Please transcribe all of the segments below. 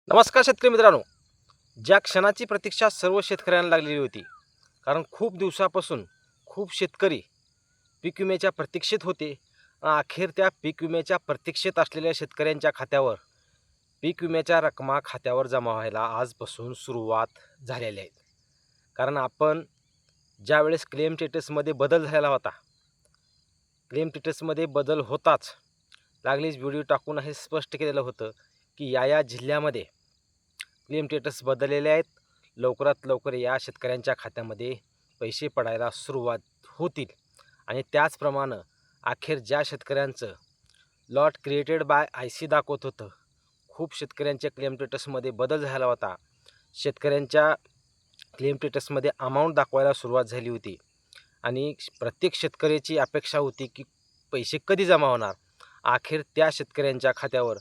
नमस्कार शेतकरी मित्रांनो. ज्या क्षणाची प्रतीक्षा सर्व शेतकऱ्यांना लागलेली होती, कारण खूप दिवसापासून खूप शेतकरी पीक विम्याच्या प्रतीक्षेत होते. अखेर त्या पीक विम्याच्या प्रतीक्षेत असलेल्या शेतकऱ्यांच्या खात्यावर पीक विम्याच्या रकमा खात्यावर जमा व्हायला आजपासून सुरुवात झालेल्या आहेत. कारण आपण ज्यावेळेस क्लेम स्टेटसमध्ये बदल झालेला होता, क्लेम स्टेटसमध्ये बदल होताच लागलीच व्हिडिओ टाकून हे स्पष्ट केलेलं होतं की या जिल्ह्यामध्ये क्लेम स्टेटस बदललेले आहेत. लवकरात लवकर या शेतकऱ्यांच्या खात्यामध्ये पैसे पडायला सुरुवात होतील. आणि त्याचप्रमाणे अखेर ज्या शेतकऱ्यांचं लॉट क्रिएटेड बाय IC दाखवत होतं, खूप शेतकऱ्यांच्या क्लेम स्टेटसमध्ये बदल झाला होता. शेतकऱ्यांच्या क्लेम स्टेटसमध्ये अमाऊंट दाखवायला सुरुवात झाली होती आणि प्रत्येक शेतकऱ्याची अपेक्षा होती की पैसे कधी जमा होणार. अखेर त्या शेतकऱ्यांच्या खात्यावर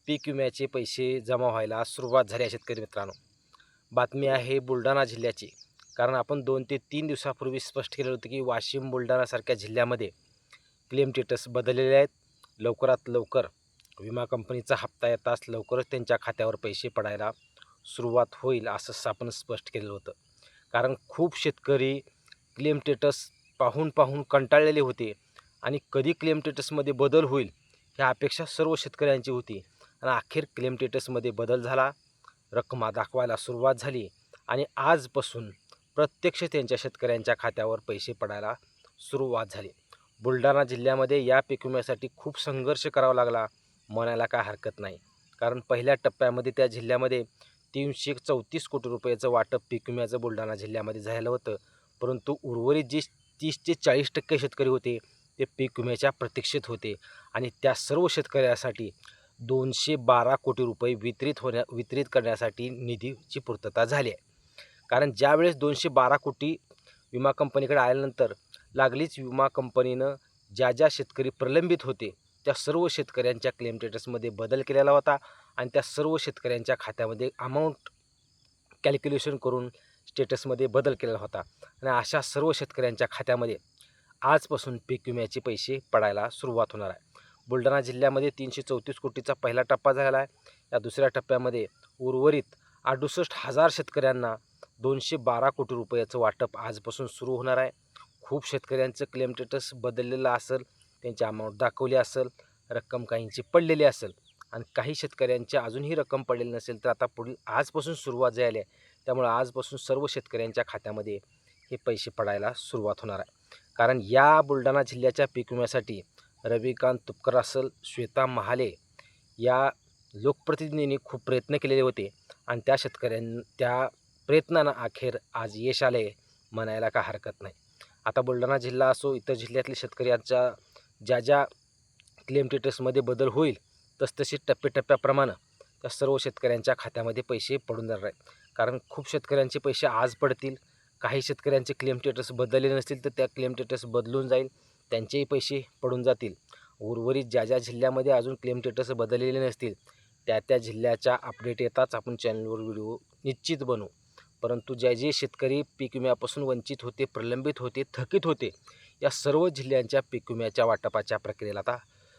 पीक विम्याचे पैसे जमा व्हायला सुरुवात झाली आहे. शेतकरी मित्रांनो, बातमी आहे बुलढाणा जिल्ह्याची. कारण आपण 2 ते 3 दिवसापूर्वी स्पष्ट केलं होतं की वाशिम बुलढाणासारख्या जिल्ह्यामध्ये क्लेम स्टेटस बदललेले आहेत. लवकरात लवकर विमा कंपनीचा हप्ता येताच लवकरच त्यांच्या खात्यावर पैसे पडायला सुरुवात होईल असं आपण स्पष्ट केलेलं होतं. कारण खूप शेतकरी क्लेम स्टेटस पाहून कंटाळलेले होते आणि कधी क्लेम स्टेटसमध्ये बदल होईल ह्या अपेक्षा सर्व शेतकऱ्यांची होती. आणि अखेर क्लेम स्टेटसमध्ये बदल झाला, रक्कमा दाखवायला सुरुवात झाली आणि आजपासून प्रत्यक्ष त्यांच्या शेतकऱ्यांच्या खात्यावर पैसे पडायला सुरुवात झाली. बुलढाणा जिल्ह्यामध्ये या पीक विम्यासाठी खूप संघर्ष करावा लागला म्हणायला काय हरकत नाही. कारण पहिल्या टप्प्यामध्ये त्या जिल्ह्यामध्ये 334 कोटी रुपयाचं वाटप पीक विम्याचं बुलढाणा जिल्ह्यामध्ये झालेलं होतं. परंतु उर्वरित जे 30 ते 40% शेतकरी होते ते पीक विम्याच्या प्रतीक्षेत होते आणि त्या सर्व शेतकऱ्यासाठी 212 कोटी रुपये वितरित करण्यासाठी निधीची पूर्तता झाली आहे. कारण ज्यावेळेस 212 कोटी विमा कंपनीकडे आल्यानंतर लागलीच विमा कंपनीनं ज्या शेतकरी प्रलंबित होते त्या सर्व शेतकऱ्यांच्या क्लेम स्टेटसमध्ये बदल केलेला होता आणि त्या सर्व शेतकऱ्यांच्या खात्यामध्ये अमाऊंट कॅल्क्युलेशन करून स्टेटसमध्ये बदल केलेला होता. आणि अशा सर्व शेतकऱ्यांच्या खात्यामध्ये आजपासून पीक विम्याचे पैसे पडायला सुरुवात होणार आहे. बुलढाणा जिल्ह्यामध्ये 334 कोटीचा पहिला टप्पा झाला आहे. या दुसऱ्या टप्प्यामध्ये उर्वरित 68,000 शेतकऱ्यांना 212 कोटी रुपयाचं वाटप आजपासून सुरू होणार आहे. खूप शेतकऱ्यांचं क्लेम स्टेटस बदललेलं असेल, त्यांची अमाऊंट दाखवली असेल, रक्कम काहींची पडलेली असेल आणि काही शेतकऱ्यांची अजूनही रक्कम पडलेली नसेल तर आता पुढील आजपासून सुरुवात झाली आहे. त्यामुळे आजपासून सर्व शेतकऱ्यांच्या खात्यामध्ये हे पैसे पडायला सुरुवात होणार आहे. कारण या बुलढाणा जिल्ह्याच्या पीक विम्यासाठी रविकांत तुपकर असेल, श्वेता महाले या लोकप्रतिनिधींनी खूप प्रयत्न केलेले होते आणि त्या प्रयत्नांना अखेर आज यश आले म्हणायला काय हरकत नाही. आता बुलढाणा जिल्हा असो, इतर जिल्ह्यातले शेतकऱ्यांच्या ज्या क्लेम स्टेटसमध्ये बदल होईल तसतशी टप्प्याप्रमाणे त्या सर्व शेतकऱ्यांच्या खात्यामध्ये पैसे पडून जाणार आहेत. कारण खूप शेतकऱ्यांचे पैसे आज पडतील, काही शेतकऱ्यांचे क्लेम स्टेटस बदलले नसतील तर त्या क्लेम स्टेटस बदलून जाईल, त्यांचेही पैसे पडून जातील. उर्वरित ज्या जिल्ह्यामध्ये अजून क्लेम स्टेटस बदललेले नसतील त्या जिल्ह्याच्या अपडेट येताच आपण चॅनलवर व्हिडिओ निश्चित बनवू. परंतु जे शेतकरी पीक विम्यापासून वंचित होते, प्रलंबित होते, थकीत होते, या सर्व जिल्ह्यांच्या पीक विम्याच्या वाटपाच्या प्रक्रियेला आता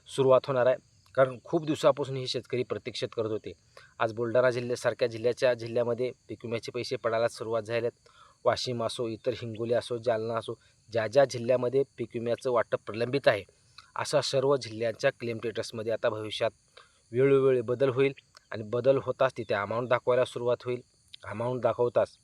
सुरुवात होणार आहे. कारण खूप दिवसापासून हे शेतकरी प्रतीक्षेत करत होते. आज बुलढाणा जिल्ह्यासारख्या जिल्ह्यामध्ये पीक विम्याचे पैसे पडायला सुरुवात झाले आहेत. वाशिम असो, इतर हिंगोली असो, जालना असो, ज्या जिल्ह्यामध्ये पीक विम्याचं वाटप प्रलंबित आहे अशा सर्व जिल्ह्यांच्या क्लेम स्टेटसमध्ये आता भविष्यात वेळोवेळी बदल होईल आणि बदल होताच तिथे अमाऊंट दाखवायला सुरुवात होईल. अमाऊंट दाखवताच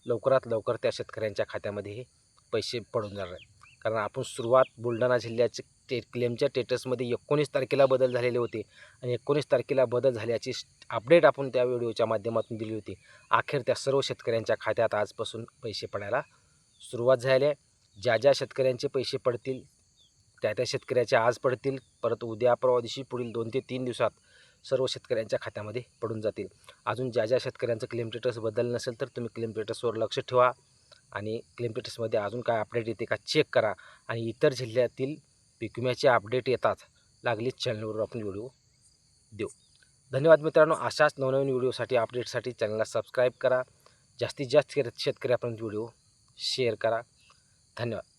लवकरात लवकर त्या शेतकऱ्यांच्या खात्यामध्ये हे पैसे पडून जाणार आहेत. कारण आपण सुरुवात बुलढाणा जिल्ह्याचे क्लेमच्या स्टेटसमध्ये 19 तारखेला बदल झालेले होते आणि 19 तारखेला बदल झाल्याची अपडेट आपण त्या व्हिडिओच्या माध्यमातून दिली होती. अखेर त्या सर्व शेतकऱ्यांच्या खात्यात आजपासून पैसे पडायला सुरुवात झाली आहे. ज्या शेतकऱ्यांचे पैसे पडतील त्या शेतकऱ्याचे आज पडतील, परत उद्या परवा दिवशी पुढील 2 ते 3 दिवसात सर्व शेतकऱ्यांच्या खात्यामध्ये पडून जातील. अजून ज्या शेतकऱ्यांचं क्लेम स्टेटस बदललं नसेल तर तुम्ही क्लेम स्टेटसवर लक्ष ठेवा आणि क्लेम स्टेटसमध्ये अजून काय अपडेट येते का चेक करा आणि इतर जिल्ह्यातील पीक विम्याचे अपडेट येतात लागलीच चॅनलवर आपण व्हिडिओ देऊ. धन्यवाद मित्रांनो. अशाच नवनवीन व्हिडिओसाठी अपडेटसाठी चॅनलला सबस्क्राईब करा. जास्तीत जास्त शेतकऱ्यापर्यंत व्हिडिओ शेअर करा. धन्यवाद.